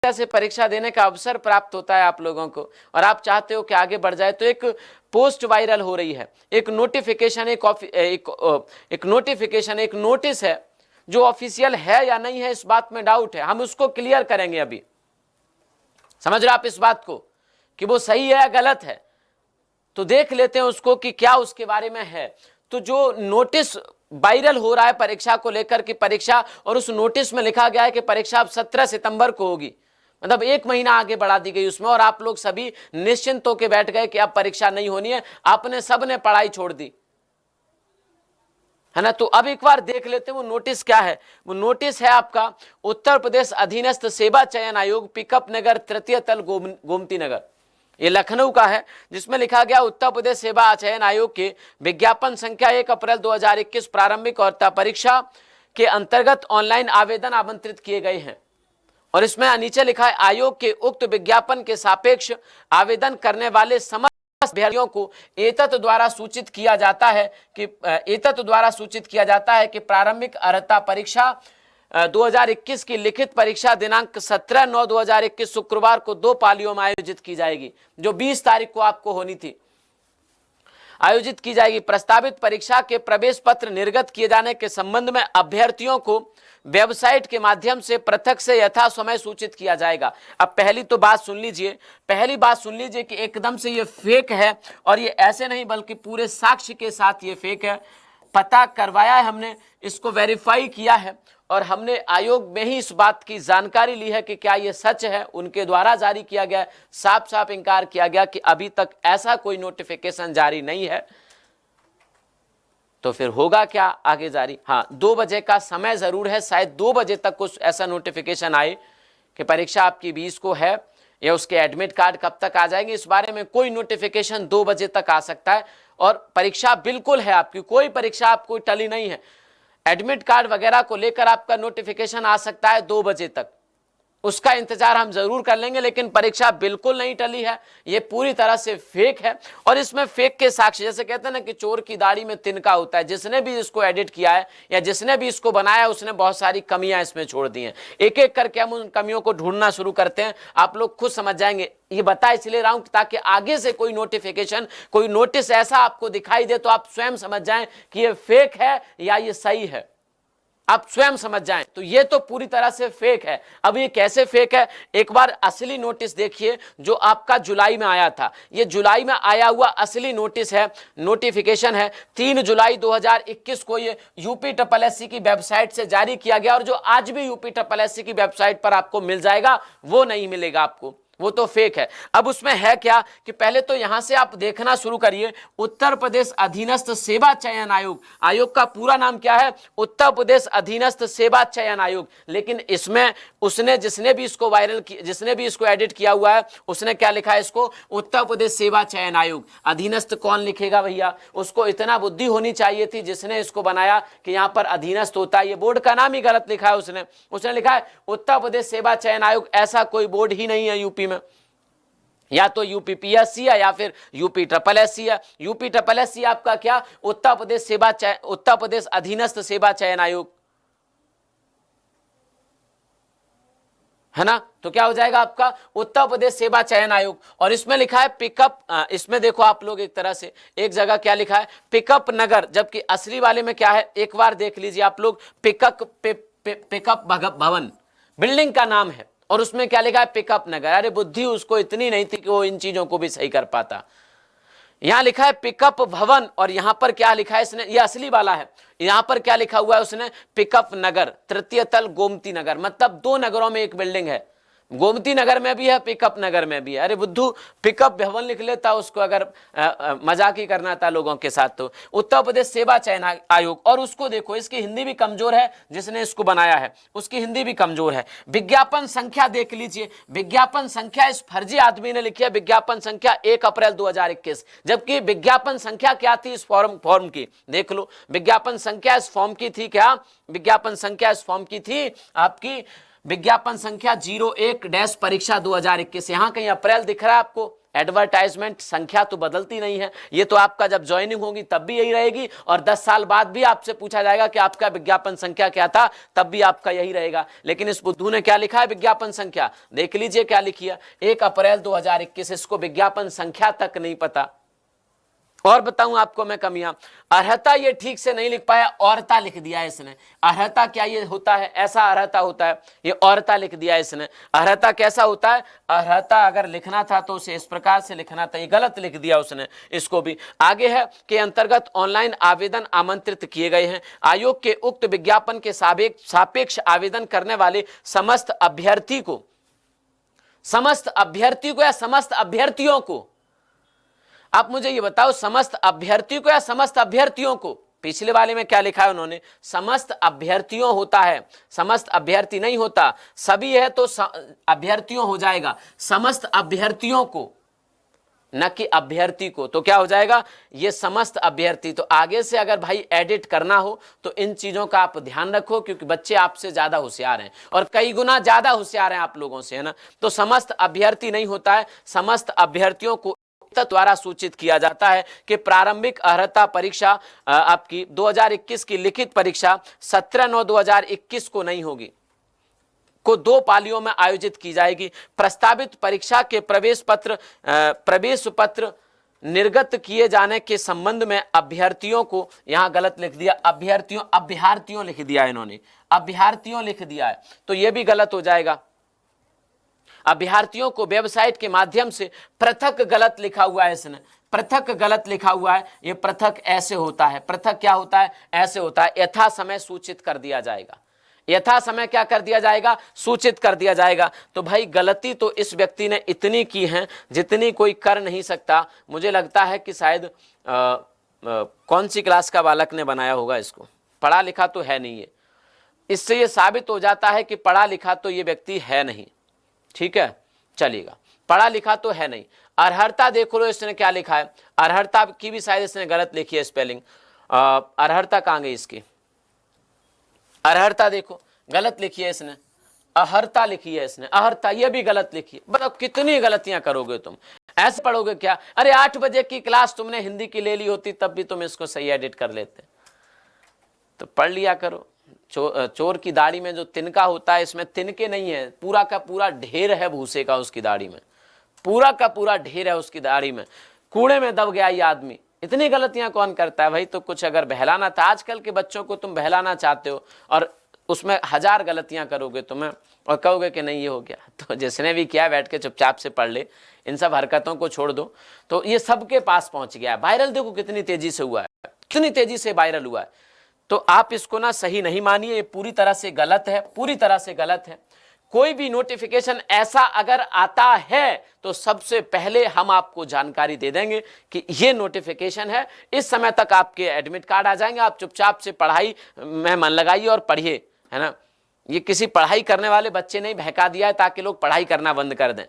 से परीक्षा देने का अवसर प्राप्त होता है आप लोगों को और आप चाहते हो कि आगे बढ़ जाए, तो एक पोस्ट वायरल हो रही है, एक नोटिफिकेशन, एक नोटिफिकेशन, एक नोटिस है जो ऑफिशियल है या नहीं है, इस बात में डाउट है। हम उसको क्लियर करेंगे अभी। समझ रहे आप इस बात को कि वो सही है या गलत है? तो देख लेते हैं उसको कि क्या उसके बारे में है। तो जो नोटिस वायरल हो रहा है परीक्षा को लेकर की परीक्षा, और उस नोटिस में लिखा गया है कि परीक्षा अब 17 सितंबर को होगी, मतलब 1 महीना आगे बढ़ा दी गई उसमें, और आप लोग सभी निश्चिंत होकर बैठ गए कि अब परीक्षा नहीं होनी है। आपने सबने पढ़ाई छोड़ दी है ना। तो अब एक बार देख लेते हैं वो नोटिस क्या है। वो नोटिस है आपका उत्तर प्रदेश अधीनस्थ सेवा चयन आयोग, पिकअप नगर, तृतीय तल, गोमती नगर, ये लखनऊ का है, जिसमें लिखा गया उत्तर प्रदेश सेवा चयन आयोग के विज्ञापन संख्या 1 अप्रैल 2021 प्रारंभिक और परीक्षा के अंतर्गत ऑनलाइन आवेदन आमंत्रित किए गए हैं। और इसमें नीचे लिखा है आयोग के उक्त विज्ञापन के सापेक्ष आवेदन करने वाले समस्त अभ्यर्थियों को एतत् द्वारा सूचित किया जाता है कि प्रारंभिक अर्हता परीक्षा 2021 की लिखित परीक्षा दिनांक 17/9/2021 शुक्रवार को 2 पालियों में आयोजित की जाएगी, जो 20 तारीख को आपको होनी थी, आयोजित की जाएगी। प्रस्तावित परीक्षा के प्रवेश पत्र निर्गत किए जाने के संबंध में अभ्यर्थियों को वेबसाइट के माध्यम से पृथक से यथा समय सूचित किया जाएगा। अब पहली बात सुन लीजिए कि एकदम से ये फेक है, और ये ऐसे नहीं बल्कि पूरे साक्ष्य के साथ ये फेक है। पता करवाया है हमने, इसको वेरीफाई किया है, और हमने आयोग में ही इस बात की जानकारी ली है कि क्या ये सच है। उनके द्वारा जारी किया गया, साफ साफ इंकार किया गया कि अभी तक ऐसा कोई नोटिफिकेशन जारी नहीं है। तो फिर होगा क्या आगे जारी? हाँ, 2 बजे का समय जरूर है, शायद 2 बजे तक कुछ ऐसा नोटिफिकेशन आए कि परीक्षा आपकी 20 को है, या उसके एडमिट कार्ड कब तक आ जाएंगे, इस बारे में कोई नोटिफिकेशन 2 बजे तक आ सकता है। और परीक्षा बिल्कुल है आपकी, कोई परीक्षा आपको टली नहीं है। एडमिट कार्ड वगैरह को लेकर आपका नोटिफिकेशन आ सकता है 2 बजे तक, उसका इंतजार हम जरूर कर लेंगे, लेकिन परीक्षा बिल्कुल नहीं टली है, ये पूरी तरह से फेक है। और इसमें फेक के साक्ष्य, जैसे कहते हैं ना कि चोर की दाढ़ी में तिनका होता है, जिसने भी इसको एडिट किया है या जिसने भी इसको बनाया है, उसने बहुत सारी कमियां इसमें छोड़ दी हैं। एक एक करके हम उन कमियों को ढूंढना शुरू करते हैं, आप लोग खुद समझ जाएंगे। ये बता इसलिए रहा हूं ताकि आगे से कोई नोटिफिकेशन, कोई नोटिस ऐसा आपको दिखाई दे तो आप स्वयं समझ जाएं कि ये फेक है या ये सही है, आप स्वयं समझ जाएं। तो ये तो पूरी तरह से फेक है। अब ये कैसे फेक है, एक बार असली नोटिस देखिए जो आपका जुलाई में आया था। ये जुलाई में आया हुआ असली नोटिस है, नोटिफिकेशन है। 3 जुलाई 2021 को ये यूपीएससी की वेबसाइट से जारी किया गया, और जो आज भी यूपीएससी की वेबसाइट पर आपको मिल जाएगा वो नहीं मिलेगा आपको, वो तो फेक है। अब उसमें है क्या कि पहले तो यहां से आप देखना शुरू करिए, उत्तर प्रदेश अधीनस्थ सेवा चयन आयोग, आयोग का पूरा नाम क्या है? उत्तर प्रदेश अधीनस्थ सेवा चयन आयोग। लेकिन इसमें उसने, जिसने भी इसको वायरल किया, जिसने भी इसको एडिट किया हुआ है, उसने क्या लिखा है? इसको उत्तर प्रदेश सेवा चयन आयोग। अधीनस्थ कौन लिखेगा भैया? उसको इतना बुद्धि होनी चाहिए थी जिसने इसको बनाया कि यहाँ पर अधीनस्थ होता है। ये बोर्ड का नाम ही गलत लिखा है उसने लिखा है उत्तर प्रदेश सेवा चयन आयोग। ऐसा कोई बोर्ड ही नहीं है यूपी में, या तो यूपीपीएससी है या फिर यूपीएससी है। यूपीएससी आपका क्या? उत्तर प्रदेश अधीनस्थ सेवा चयन आयोग है ना। तो क्या हो जाएगा आपका? उत्तर प्रदेश सेवा चयन आयोग। और इसमें लिखा है पिकअप, इसमें देखो आप लोग, एक तरह से एक जगह क्या लिखा है? पिकअप नगर, जबकि असली वाले में क्या है? एक बार देख लीजिए आप लोग, पिकअप भवन बिल्डिंग का नाम है, और उसमें क्या लिखा है? पिकअप नगर। अरे बुद्धि उसको इतनी नहीं थी कि वो इन चीजों को भी सही कर पाता। यहां लिखा है पिकअप भवन, और यहां पर क्या लिखा है इसने? ये असली वाला है। यहां पर क्या लिखा हुआ है उसने? पिकअप नगर, तृतीय तल, गोमती नगर। मतलब 2 नगरों में एक बिल्डिंग है, गोमती नगर में भी है, पिकअप नगर में भी है। अरे बुद्धू, पिकअप भवन लिख लेता उसको, अगर मजाक ही करना था लोगों के साथ। तो उत्तर प्रदेश सेवा चयन आयोग, और उसको देखो, इसकी हिंदी भी कमजोर है, जिसने इसको बनाया है उसकी हिंदी भी कमजोर है। विज्ञापन संख्या देख लीजिए, विज्ञापन संख्या इस फर्जी आदमी ने लिखी है, विज्ञापन संख्या 1 अप्रैल 2021, जबकि विज्ञापन संख्या क्या थी इस फॉर्म की? देख लो, विज्ञापन संख्या इस फॉर्म की थी क्या? विज्ञापन संख्या इस फॉर्म की थी आपकी विज्ञापन संख्या 01 परीक्षा 2021। यहां कहीं अप्रैल दिख रहा है आपको? एडवर्टाइजमेंट संख्या तो बदलती नहीं है, ये तो आपका जब ज्वाइनिंग होगी तब भी यही रहेगी, और 10 साल बाद भी आपसे पूछा जाएगा कि आपका विज्ञापन संख्या क्या था, तब भी आपका यही रहेगा। लेकिन इस बुद्धू ने क्या लिखा है विज्ञापन संख्या, देख लीजिए क्या लिखी है, 1 अप्रैल 2021, इसको विज्ञापन संख्या तक नहीं पता। और बताऊं आपको मैं कमियां, अर्हता ये ठीक से नहीं लिख पाया, औरता लिख दिया इसने। अर्हता क्या ये होता है, ऐसा अर्हता होता है, ये औरता लिख दिया इसने। अर्हता कैसा होता है, अर्हता अगर लिखना था तो उसे इस प्रकार से लिखना था, ये गलत लिख दिया उसने इसको भी। आगे है के अंतर्गत ऑनलाइन आवेदन आमंत्रित किए गए हैं। आयोग के उक्त विज्ञापन के सापेक्ष आवेदन करने वाले समस्त अभ्यर्थी को या समस्त अभ्यर्थियों को, आप मुझे ये बताओ, समस्त अभ्यर्थी को या समस्त अभ्यर्थियों को? पिछले वाले में क्या लिखा है उन्होंने, समस्त अभ्यर्थियों होता है, समस्त अभ्यर्थी नहीं होता। सभी है तो अभ्यर्थियों हो जाएगा, समस्त अभ्यर्थियों को, न कि अभ्यर्थी को। तो क्या हो जाएगा, ये समस्त अभ्यर्थी। तो आगे से अगर भाई एडिट करना हो तो इन चीजों का आप ध्यान रखो, क्योंकि बच्चे आपसे ज्यादा होशियार हैं और कई गुना ज्यादा होशियार हैं आप लोगों से, है ना। तो समस्त अभ्यर्थी नहीं होता है, समस्त अभ्यर्थियों को द्वारा सूचित किया जाता है कि प्रारंभिक अर्हता परीक्षा आपकी 2021 की लिखित परीक्षा 17/9/2021 को नहीं होगी, को 2 पालियों में आयोजित की जाएगी। प्रस्तावित परीक्षा के प्रवेश पत्र निर्गत किए जाने के संबंध में अभ्यर्थियों को, यहां गलत लिख दिया, अभ्यर्थियों लिख दिया इन्होंने, अभ्यर्थियों लिख दिया है, तो यह भी गलत हो जाएगा। अभ्यर्थियों को वेबसाइट के माध्यम से पृथक गलत लिखा हुआ है इसने, पृथक गलत लिखा हुआ है। ये पृथक ऐसे होता है, पृथक क्या होता है, ऐसे होता है। यथा समय सूचित कर दिया जाएगा, यथा समय क्या कर दिया जाएगा, सूचित कर दिया जाएगा। तो भाई गलती तो इस व्यक्ति ने इतनी की है जितनी कोई कर नहीं सकता। मुझे लगता है कि शायद कौन सी क्लास का बालक ने बनाया होगा इसको, पढ़ा लिखा तो है नहीं है। इससे ये साबित हो जाता है कि पढ़ा लिखा तो ये व्यक्ति है नहीं, ठीक है, चलेगा, पढ़ा लिखा तो है नहीं। अर्हता देख लो इसने क्या लिखा है, अर्हता की भी शायद इसने गलत लिखी है स्पेलिंग। अर्हता कहाँ गई इसकी, अर्हता देखो गलत लिखी है इसने, अहर्ता लिखी है इसने, अहर्ता ये भी गलत लिखी है। बताओ कितनी गलतियां करोगे तुम, ऐसे पढ़ोगे क्या? अरे 8 बजे की क्लास तुमने हिंदी की ले ली होती तब भी तुम इसको सही एडिट कर लेते। तो पढ़ लिया करो। चोर की दाढ़ी में जो तिनका होता है, इसमें तिनके नहीं है, पूरा का पूरा ढेर है भूसे का उसकी दाढ़ी में, पूरा का पूरा ढेर है उसकी दाढ़ी में। कूड़े में दब गया ये आदमी। इतनी गलतियां कौन करता है भाई? तो कुछ अगर बहलाना था, आजकल के बच्चों को तुम बहलाना चाहते हो और उसमें 1000 गलतियां करोगे तुम्हें और कहोगे कि नहीं ये हो गया। तो जिसने भी किया बैठ के चुपचाप से पढ़ ले, इन सब हरकतों को छोड़ दो। तो ये सबके पास पहुंच गया है। वायरल देखो कितनी तेजी से हुआ है, कितनी तेजी से वायरल हुआ है। तो आप इसको ना सही नहीं मानिए, ये पूरी तरह से गलत है, पूरी तरह से गलत है। कोई भी नोटिफिकेशन ऐसा अगर आता है तो सबसे पहले हम आपको जानकारी दे देंगे कि ये नोटिफिकेशन है, इस समय तक आपके एडमिट कार्ड आ जाएंगे। आप चुपचाप से पढ़ाई में मन लगाइए और पढ़िए, है ना। ये किसी पढ़ाई करने वाले बच्चे ने बहका दिया है ताकि लोग पढ़ाई करना बंद कर दें।